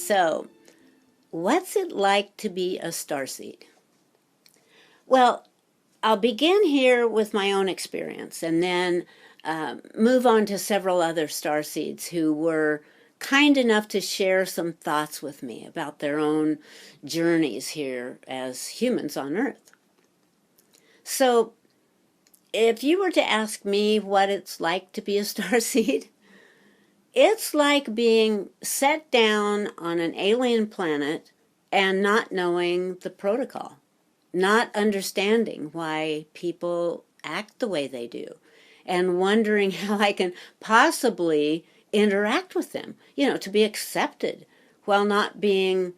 So, what's it like to be a starseed? Well, I'll begin here with my own experience and then move on to several other starseeds who were kind enough to share some thoughts with me about their own journeys here as humans on Earth. So, if you were to ask me what it's like to be a starseed, it's like being set down on an alien planet and not knowing the protocol, not understanding why people act the way they do, and wondering how I can possibly interact with them, to be accepted while not being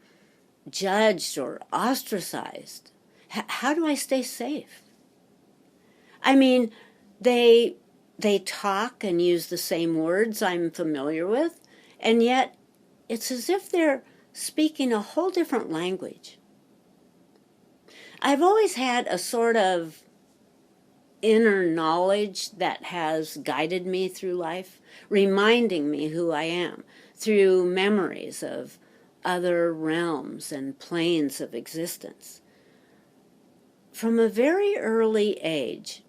judged or ostracized. How do I stay safe? I mean, they talk and use the same words I'm familiar with, and yet it's as if they're speaking a whole different language. I've always had a sort of inner knowledge that has guided me through life, reminding me who I am through memories of other realms and planes of existence. From a very early age,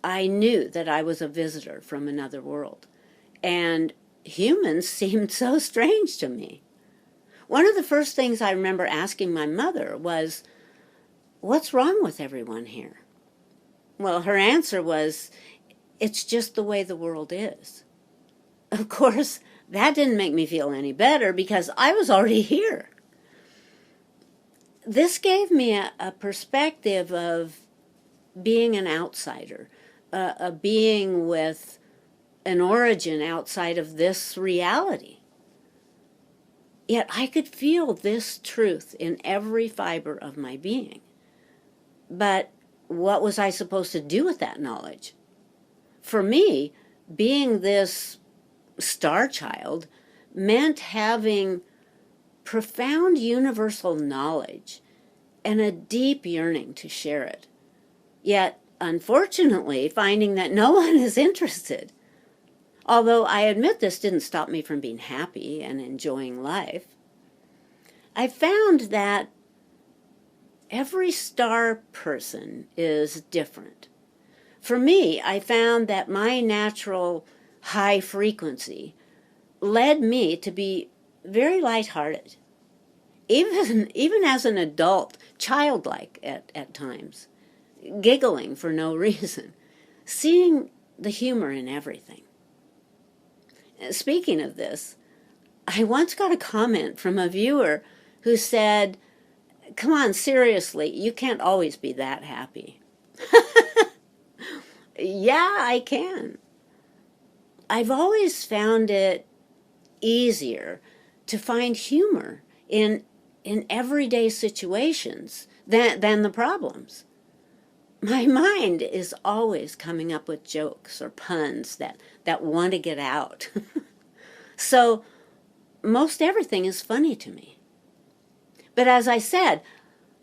I knew that I was a visitor from another world, and humans seemed so strange to me. One of the first things I remember asking my mother was, "What's wrong with everyone here?" Well, her answer was, "It's just the way the world is." Of course, that didn't make me feel any better because I was already here. This gave me a perspective of being an outsider, a being with an origin outside of this reality. Yet I could feel this truth in every fiber of my being. But what was I supposed to do with that knowledge? For me, being this star child meant having profound universal knowledge and a deep yearning to share it. Yet, unfortunately, finding that no one is interested. Although I admit this didn't stop me from being happy and enjoying life. I found that every star person is different. For me, I found that my natural high frequency led me to be very lighthearted, even as an adult, childlike at times, giggling for no reason, seeing the humor in everything. Speaking of this, I once got a comment from a viewer who said, "Come on, seriously, you can't always be that happy." Yeah, I can. I've always found it easier to find humor in everyday situations than the problems. My mind is always coming up with jokes or puns that want to get out. So most everything is funny to me. But as I said,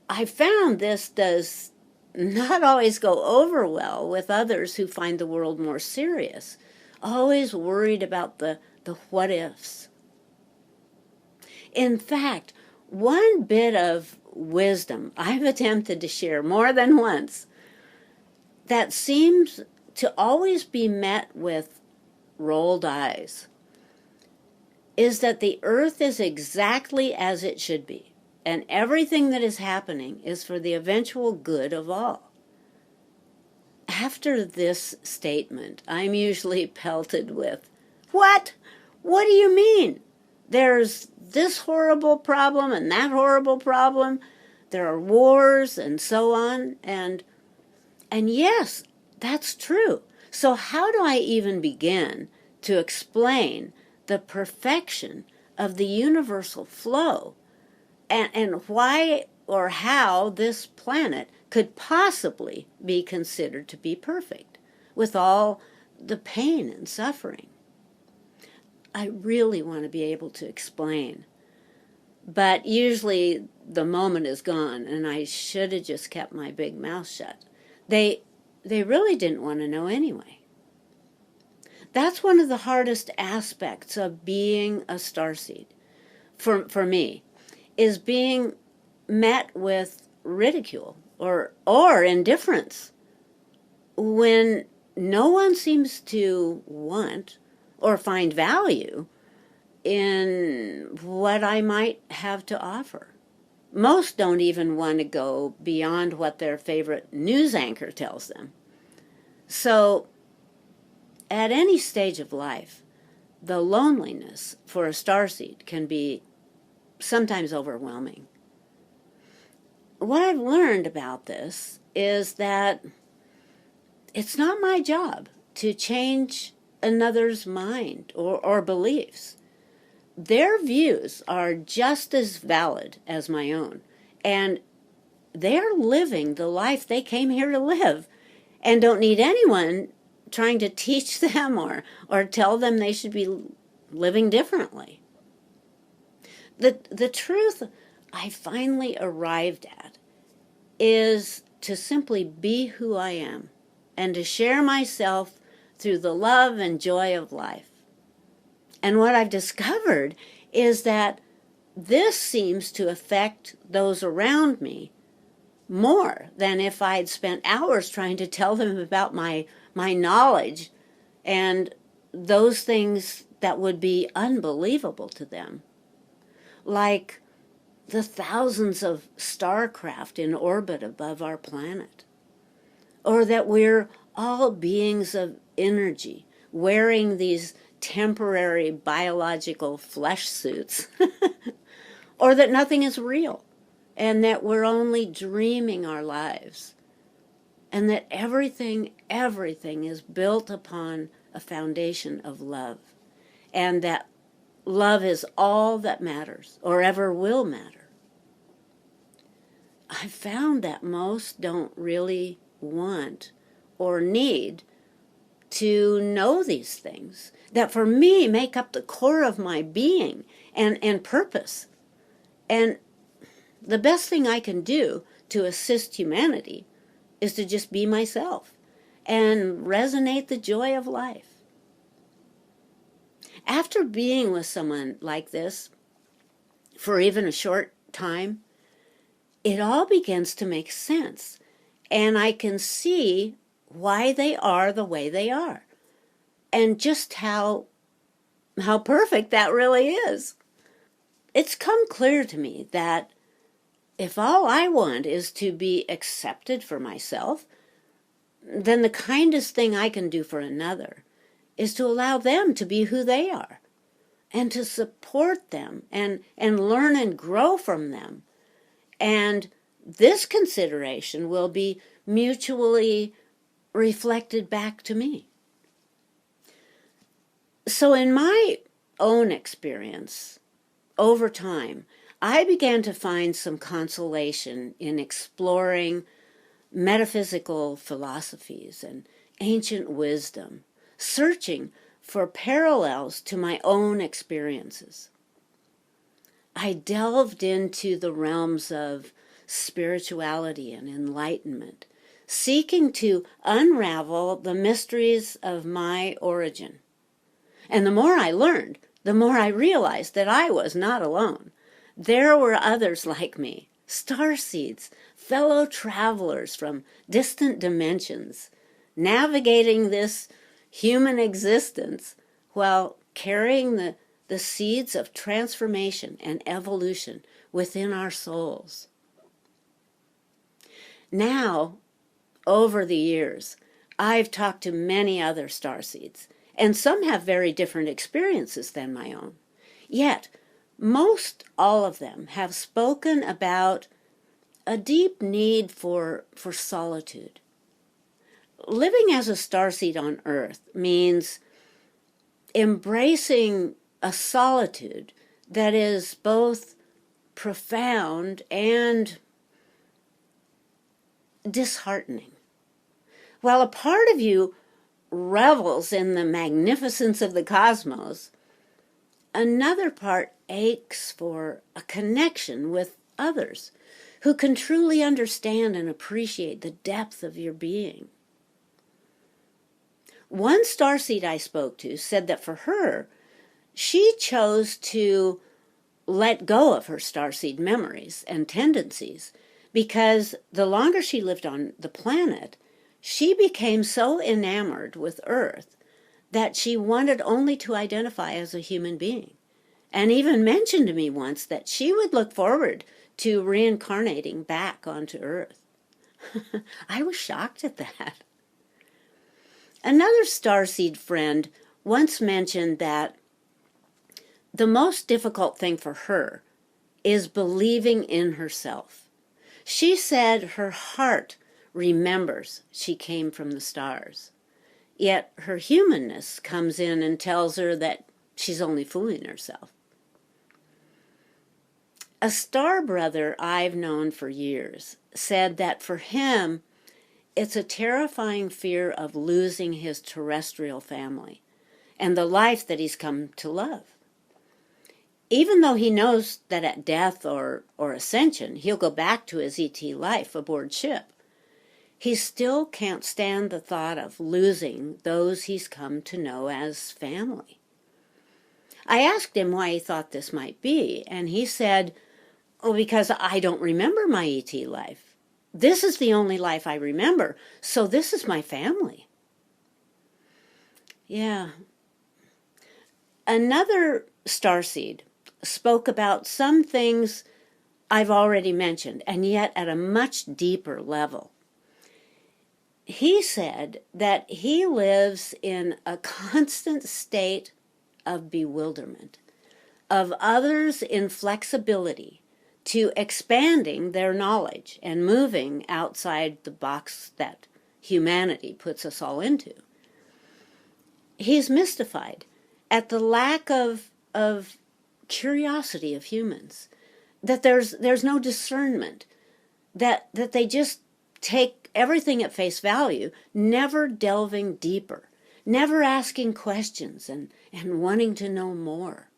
I found this does not always go over well with others who find the world more serious, always worried about the what ifs. In fact, one bit of wisdom I've attempted to share more than once that seems to always be met with rolled eyes is that the earth is exactly as it should be, and everything that is happening is for the eventual good of all. After this statement, I'm usually pelted with, "What? What do you mean? There's this horrible problem and that horrible problem. There are wars and so on, and yes, that's true. So how do I even begin to explain the perfection of the universal flow and why or how this planet could possibly be considered to be perfect with all the pain and suffering?" I really want to be able to explain, but usually the moment is gone and I should have just kept my big mouth shut. They really didn't want to know anyway. That's one of the hardest aspects of being a starseed. for me, is being met with ridicule or indifference when no one seems to want or find value in what I might have to offer. Most don't even want to go beyond what their favorite news anchor tells them. So, at any stage of life, the loneliness for a starseed can be sometimes overwhelming. What I've learned about this is that it's not my job to change another's mind or beliefs. Their views are just as valid as my own, and they're living the life they came here to live and don't need anyone trying to teach them or tell them they should be living differently. The truth I finally arrived at is to simply be who I am and to share myself through the love and joy of life. And what I've discovered is that this seems to affect those around me more than if I'd spent hours trying to tell them about my knowledge and those things that would be unbelievable to them. Like the thousands of starcraft in orbit above our planet. Or that we're all beings of energy, wearing these temporary biological flesh suits. Or that nothing is real, and that we're only dreaming our lives. And that everything is built upon a foundation of love. And that love is all that matters, or ever will matter. I found that most don't really want or need to know these things that for me make up the core of my being and purpose. And the best thing I can do to assist humanity is to just be myself and resonate the joy of life. After being with someone like this for even a short time, it all begins to make sense, and I can see why they are the way they are, and just how perfect that really is. It's come clear to me that if all I want is to be accepted for myself, then the kindest thing I can do for another is to allow them to be who they are and to support them and learn and grow from them. And this consideration will be mutually reflected back to me. So in my own experience, over time, I began to find some consolation in exploring metaphysical philosophies and ancient wisdom, searching for parallels to my own experiences. I delved into the realms of spirituality and enlightenment, seeking to unravel the mysteries of my origin. And the more I learned, the more I realized that I was not alone. There were others like me, starseeds, fellow travelers from distant dimensions, navigating this human existence while carrying the seeds of transformation and evolution within our souls. Now, over the years, I've talked to many other starseeds, and some have very different experiences than my own. Yet, most all of them have spoken about a deep need for solitude. Living as a starseed on Earth means embracing a solitude that is both profound and disheartening. While a part of you revels in the magnificence of the cosmos, another part aches for a connection with others who can truly understand and appreciate the depth of your being. One starseed I spoke to said that for her, she chose to let go of her starseed memories and tendencies, because the longer she lived on the planet, she became so enamored with Earth that she wanted only to identify as a human being, and even mentioned to me once that she would look forward to reincarnating back onto Earth. I was shocked at that. Another starseed friend once mentioned that the most difficult thing for her is believing in herself. She said her heart remembers she came from the stars, yet her humanness comes in and tells her that she's only fooling herself. A star brother I've known for years said that for him, it's a terrifying fear of losing his terrestrial family and the life that he's come to love. Even though he knows that at death or ascension, he'll go back to his ET life aboard ship, he still can't stand the thought of losing those he's come to know as family. I asked him why he thought this might be, and he said, "Oh, because I don't remember my ET life. This is the only life I remember, so this is my family." Yeah. Another starseed spoke about some things I've already mentioned, and yet at a much deeper level. He said that he lives in a constant state of bewilderment, of others' inflexibility to expanding their knowledge and moving outside the box that humanity puts us all into. He's mystified at the lack of curiosity of humans, that there's no discernment, that they just take everything at face value, never delving deeper, never asking questions and wanting to know more.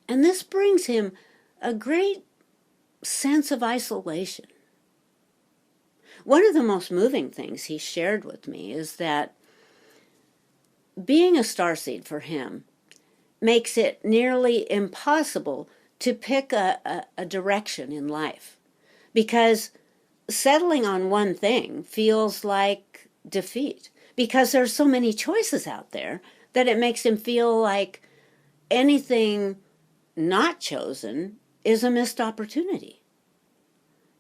And this brings him a great sense of isolation. One of the most moving things he shared with me is that being a starseed for him makes it nearly impossible to pick a direction in life, because settling on one thing feels like defeat, because there's so many choices out there that it makes him feel like anything not chosen is a missed opportunity.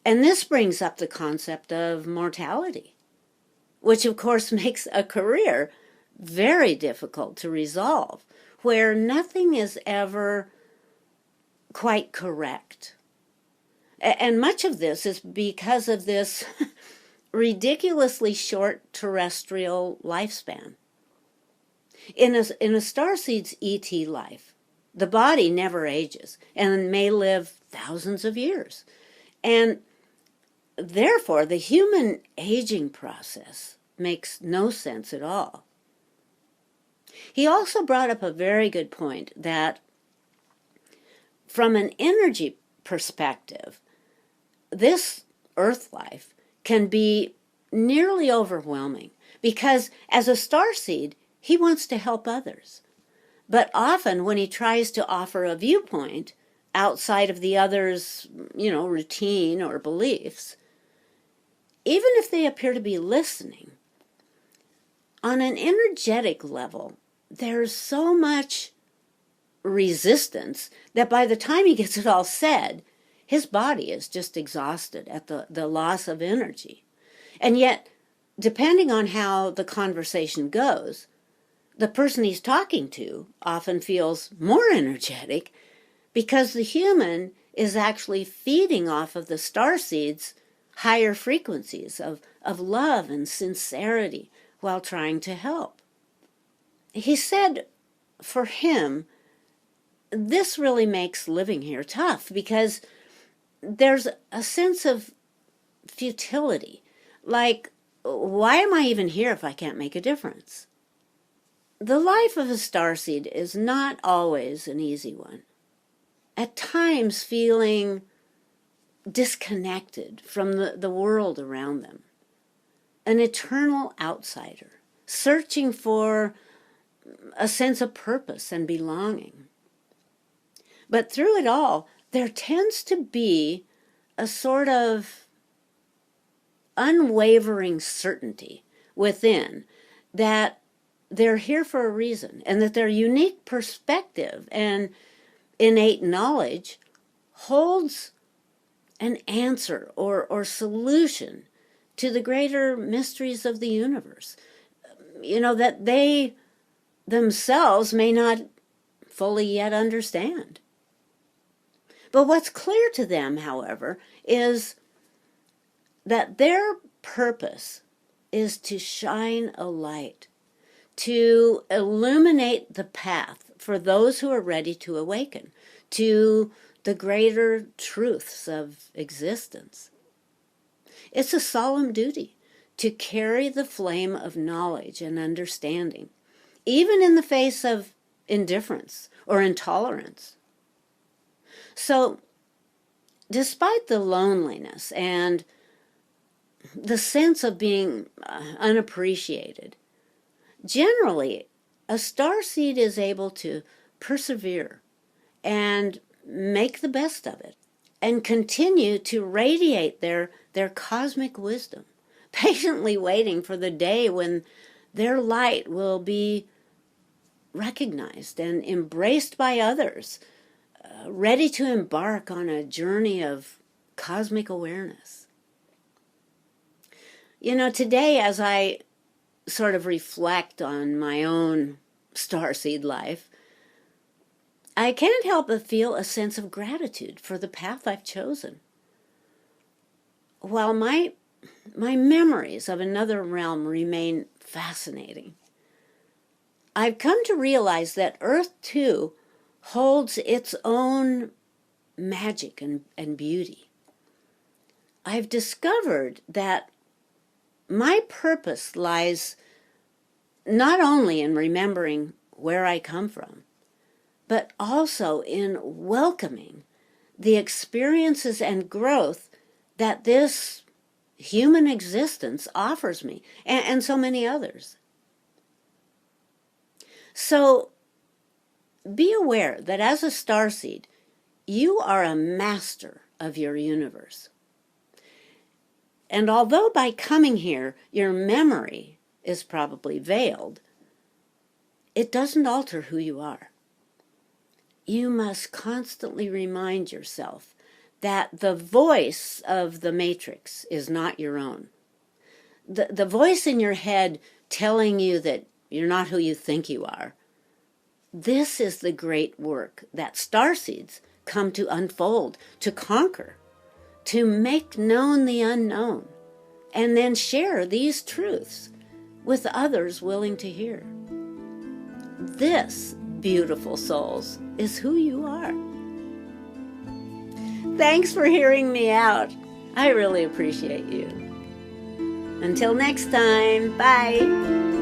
And this brings up the concept of mortality, which of course makes a career very difficult to resolve, where nothing is ever quite correct. And much of this is because of this ridiculously short terrestrial lifespan. In a starseed's ET life, the body never ages and may live thousands of years. And therefore, the human aging process makes no sense at all. He also brought up a very good point that from an energy perspective, this Earth life can be nearly overwhelming, because as a starseed, he wants to help others. But often when he tries to offer a viewpoint outside of the other's, routine or beliefs, even if they appear to be listening, on an energetic level, there's so much resistance that by the time he gets it all said, his body is just exhausted at the loss of energy. And yet, depending on how the conversation goes, the person he's talking to often feels more energetic, because the human is actually feeding off of the starseed's higher frequencies of love and sincerity while trying to help. He said for him, this really makes living here tough, because there's a sense of futility. Like, why am I even here if I can't make a difference? The life of a starseed is not always an easy one. At times feeling disconnected from the world around them. An eternal outsider, searching for a sense of purpose and belonging. But through it all, there tends to be a sort of unwavering certainty within that they're here for a reason, and that their unique perspective and innate knowledge holds an answer or solution to the greater mysteries of the universe, that they themselves may not fully yet understand. But what's clear to them, however, is that their purpose is to shine a light, to illuminate the path for those who are ready to awaken to the greater truths of existence. It's a solemn duty to carry the flame of knowledge and understanding, even in the face of indifference or intolerance. So, despite the loneliness and the sense of being unappreciated, generally, a starseed is able to persevere and make the best of it and continue to radiate their cosmic wisdom, patiently waiting for the day when their light will be recognized and embraced by others, ready to embark on a journey of cosmic awareness. Today, as I sort of reflect on my own starseed life, I can't help but feel a sense of gratitude for the path I've chosen. While my memories of another realm remain fascinating, I've come to realize that Earth, too, holds its own magic and beauty. I've discovered that my purpose lies not only in remembering where I come from, but also in welcoming the experiences and growth that this human existence offers me, and so many others. So be aware that as a starseed, you are a master of your universe. And although by coming here, your memory is probably veiled, it doesn't alter who you are. You must constantly remind yourself that the voice of the matrix is not your own. The voice in your head telling you that you're not who you think you are. This is the great work that starseeds come to unfold, to conquer, to make known the unknown, and then share these truths with others willing to hear. This, beautiful souls, is who you are. Thanks for hearing me out. I really appreciate you. Until next time, bye.